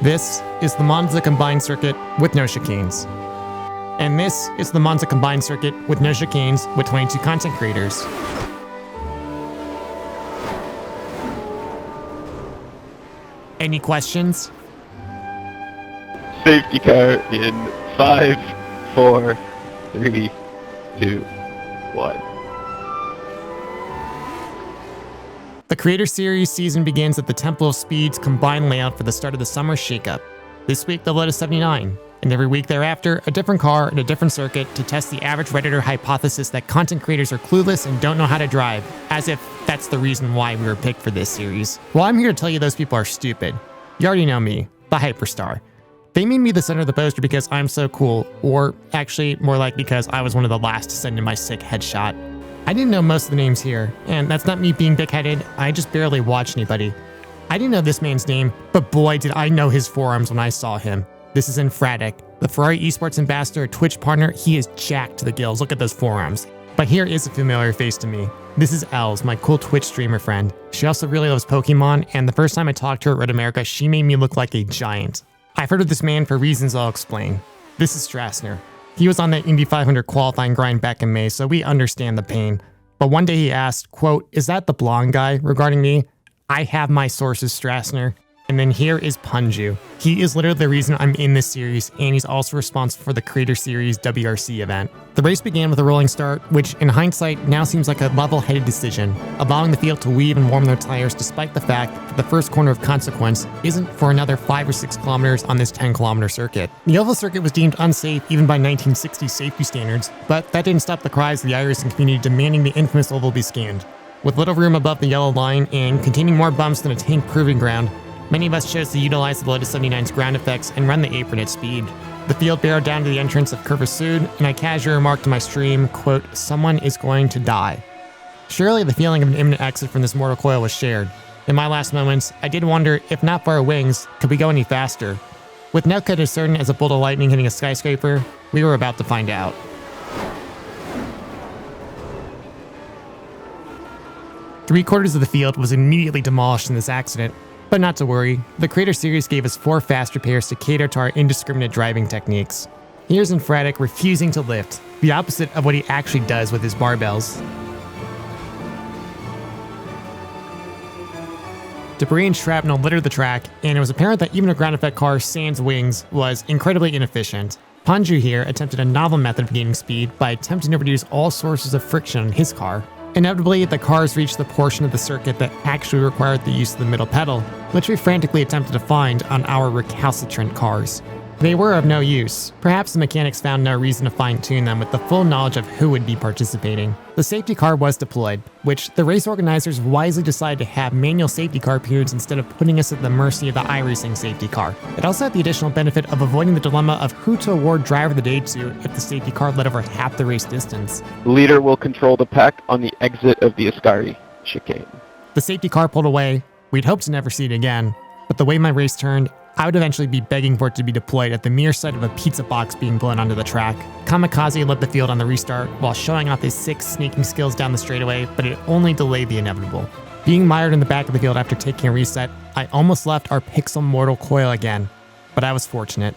This is the Monza Combined Circuit with no chicanes. And this is the Monza Combined Circuit with no chicanes with 22 content creators. Any questions? Safety car in 5, 4, 3, 2, 1. The Creator Series season begins at the Temple of Speed's combined layout for the start of the summer shakeup. This week, the Lotus 79, and every week thereafter, a different car and a different circuit to test the average Redditor hypothesis that content creators are clueless and don't know how to drive, as if that's the reason why we were picked for this series. Well, I'm here to tell you those people are stupid. You already know me, the Hyperstar. They made me the center of the poster because I'm so cool, or actually, more like because I was one of the last to send in my sick headshot. I didn't know most of the names here, and that's not me being big-headed, I just barely watch anybody. I didn't know this man's name, but boy did I know his forearms when I saw him. This is Infratic, the Ferrari esports ambassador, Twitch partner. He is jacked to the gills, look at those forearms. But here is a familiar face to me. This is Els, my cool Twitch streamer friend. She also really loves Pokemon, and the first time I talked to her at Red America, she made me look like a giant. I've heard of this man for reasons I'll explain. This is Strassner. He was on that Indy 500 qualifying grind back in May, so we understand the pain. But one day he asked, quote, "Is that the blonde guy?" regarding me. I have my sources, Strassner. And then here is Punju. He is literally the reason I'm in this series, and he's also responsible for the Creator Series WRC event. The race began with a rolling start, which in hindsight now seems like a level-headed decision, allowing the field to weave and warm their tires despite the fact that the first corner of consequence isn't for another 5 or 6 kilometers on this 10-kilometer circuit. The oval circuit was deemed unsafe even by 1960 safety standards, but that didn't stop the cries of the iRacing community demanding the infamous oval be scanned. With little room above the yellow line and containing more bumps than a tank proving ground, many of us chose to utilize the Lotus 79's ground effects and run the apron at speed. The field barreled down to the entrance of Curva Sud, and I casually remarked to my stream, quote, "Someone is going to die." Surely the feeling of an imminent exit from this mortal coil was shared. In my last moments, I did wonder, if not for our wings, could we go any faster? With no cut as certain as a bolt of lightning hitting a skyscraper, we were about to find out. Three-quarters of the field was immediately demolished in this accident. But not to worry, the Creator Series gave us 4 fast repairs to cater to our indiscriminate driving techniques. Here's Infratic refusing to lift, the opposite of what he actually does with his barbells. Debris and shrapnel littered the track, and it was apparent that even a ground effect car sans wings was incredibly inefficient. Punju here attempted a novel method of gaining speed by attempting to reduce all sources of friction on his car. Inevitably, the cars reached the portion of the circuit that actually required the use of the middle pedal, which we frantically attempted to find on our recalcitrant cars. They were of no use. Perhaps the mechanics found no reason to fine-tune them with the full knowledge of who would be participating. The safety car was deployed, which the race organizers wisely decided to have manual safety car periods instead of putting us at the mercy of the iRacing safety car. It also had the additional benefit of avoiding the dilemma of who to award driver of the day to if the safety car led over half the race distance. The leader will control the pack on the exit of the Ascari chicane. The safety car pulled away. We'd hoped to never see it again, but the way my race turned, I would eventually be begging for it to be deployed at the mere sight of a pizza box being blown onto the track. Kamikaze led the field on the restart while showing off his sick sneaking skills down the straightaway, but it only delayed the inevitable. Being mired in the back of the field after taking a reset, I almost left our pixel mortal coil again, but I was fortunate.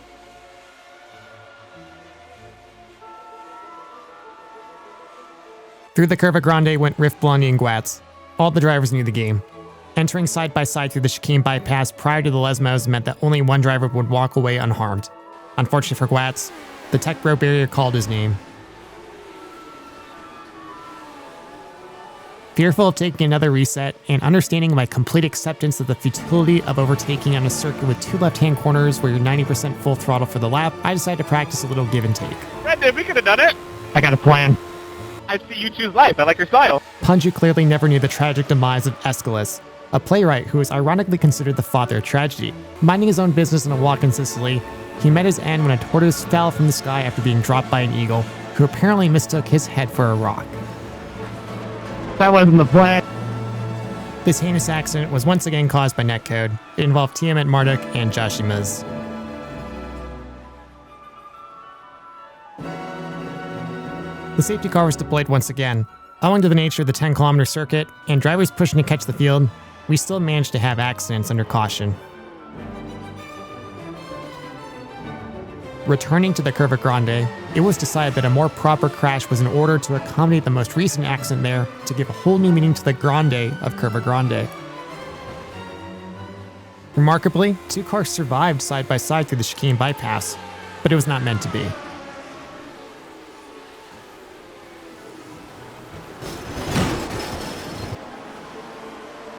Through the Curva Grande went Riff, Blondie, and Guats. All the drivers knew the game. Entering side by side through the chicane bypass prior to the Lesmos meant that only one driver would walk away unharmed. Unfortunately for Guats, the tech bro barrier called his name. Fearful of taking another reset and understanding my complete acceptance of the futility of overtaking on a circuit with 2 left-hand corners where you're 90% full throttle for the lap, I decided to practice a little give and take. Brendan, we could have done it! I got a plan. I see you choose life. I like your style. Punju clearly never knew the tragic demise of Aeschylus, a playwright who is ironically considered the father of tragedy. Minding his own business on a walk in Sicily, he met his end when a tortoise fell from the sky after being dropped by an eagle, who apparently mistook his head for a rock. That wasn't the plan. This heinous accident was once again caused by netcode. It involved Tiamat Marduk and Joshimas. The safety car was deployed once again. Owing to the nature of the 10-kilometer circuit and drivers pushing to catch the field, we still managed to have accidents under caution. returning to the Curva Grande, it was decided that a more proper crash was in order to accommodate the most recent accident there to give a whole new meaning to the Grande of Curva Grande. Remarkably, 2 cars survived side by side through the chicane bypass, but it was not meant to be.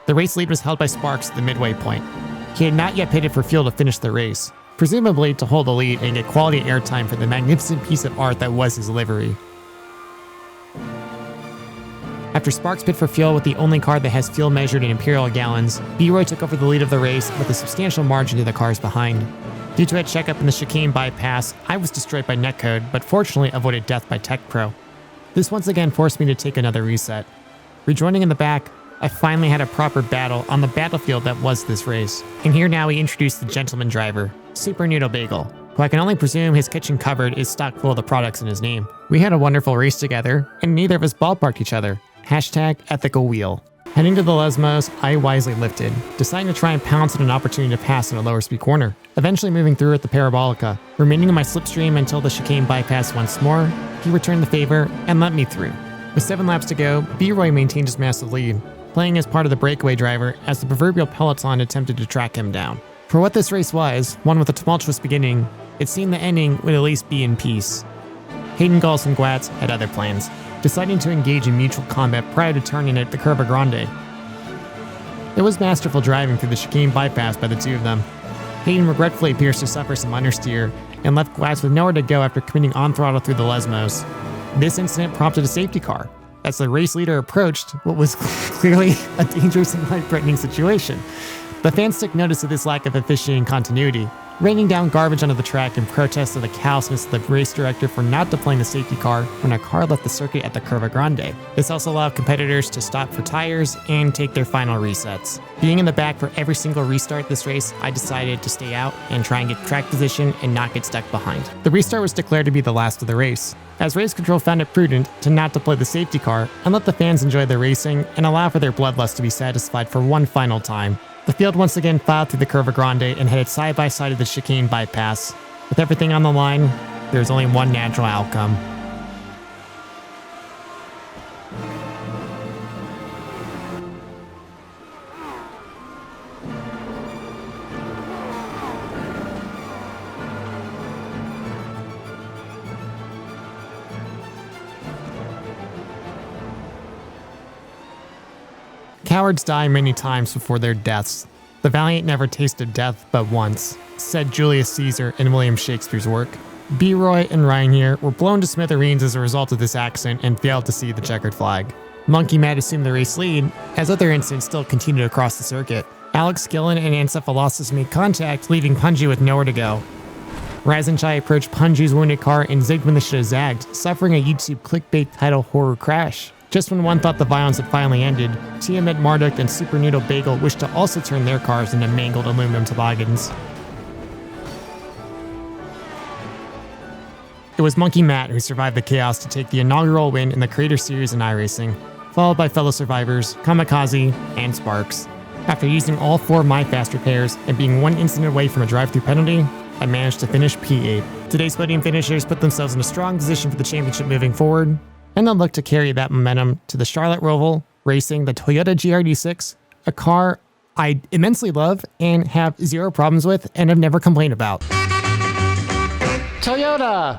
The race lead was held by Sparks at the midway point. He had not yet pitted for fuel to finish the race, presumably to hold the lead and get quality airtime for the magnificent piece of art that was his livery. After Sparks pit for fuel with the only car that has fuel measured in imperial gallons, B-Roy took over the lead of the race with a substantial margin to the cars behind. Due to a checkup in the chicane bypass, I was destroyed by netcode, but fortunately avoided death by Tech Pro. This once again forced me to take another reset. Rejoining in the back, I finally had a proper battle on the battlefield that was this race. And here now we introduce the gentleman driver, Super Noodle Bagel, who I can only presume his kitchen cupboard is stocked full of the products in his name. We had a wonderful race together, and neither of us ballparked each other. #ethical wheel. Heading to the Lesmos, I wisely lifted, deciding to try and pounce on an opportunity to pass in a lower speed corner, eventually moving through at the Parabolica. Remaining in my slipstream until the chicane bypass once more, he returned the favor and let me through. With 7 laps to go, B-Roy maintained his massive lead, playing as part of the breakaway driver as the proverbial peloton attempted to track him down. For what this race was, one with a tumultuous beginning, it seemed the ending would at least be in peace. Hayden Gulls and Gwatz had other plans, deciding to engage in mutual combat prior to turning at the Curva Grande. It was masterful driving through the chicane bypass by the two of them. Hayden regretfully appears to suffer some understeer and left Gwatz with nowhere to go after committing on throttle through the Lesmos. This incident prompted a safety car, as the race leader approached what was clearly a dangerous and life-threatening situation. The fans took notice of this lack of officiating continuity, raining down garbage onto the track in protest of the callousness of the race director for not deploying the safety car when a car left the circuit at the Curva Grande. This also allowed competitors to stop for tires and take their final resets. Being in the back for every single restart this race, I decided to stay out and try and get track position and not get stuck behind. The restart was declared to be the last of the race, as race control found it prudent to not deploy the safety car and let the fans enjoy their racing and allow for their bloodlust to be satisfied for one final time. The field once again filed through the Curva Grande and headed side by side of the chicane bypass. With everything on the line, there was only one natural outcome. Cowards die many times before their deaths. The valiant never tasted death but once, said Julius Caesar in William Shakespeare's work. B-Roy and Ryan here were blown to smithereens as a result of this accident and failed to see the checkered flag. Monkey Matt assumed the race lead, as other incidents still continued across the circuit. Alex Gillen and Encephalosis made contact, leaving Punji with nowhere to go. Razanchai approached Punji's wounded car and zigged when they should have zagged, suffering a YouTube clickbait title horror crash. Just when one thought the violence had finally ended, Tiamat Marduk and Super Noodle Bagel wished to also turn their cars into mangled aluminum toboggans. It was Monkey Matt who survived the chaos to take the inaugural win in the Creator Series in iRacing, followed by fellow survivors Kamikaze and Sparks. After using all 4 of my fast repairs and being 1 incident away from a drive-through penalty, I managed to finish P8. Today's podium finishers put themselves in a strong position for the championship moving forward, and they'll look to carry that momentum to the Charlotte Roval, racing the Toyota GRD6, a car I immensely love and have 0 problems with and have never complained about. Toyota!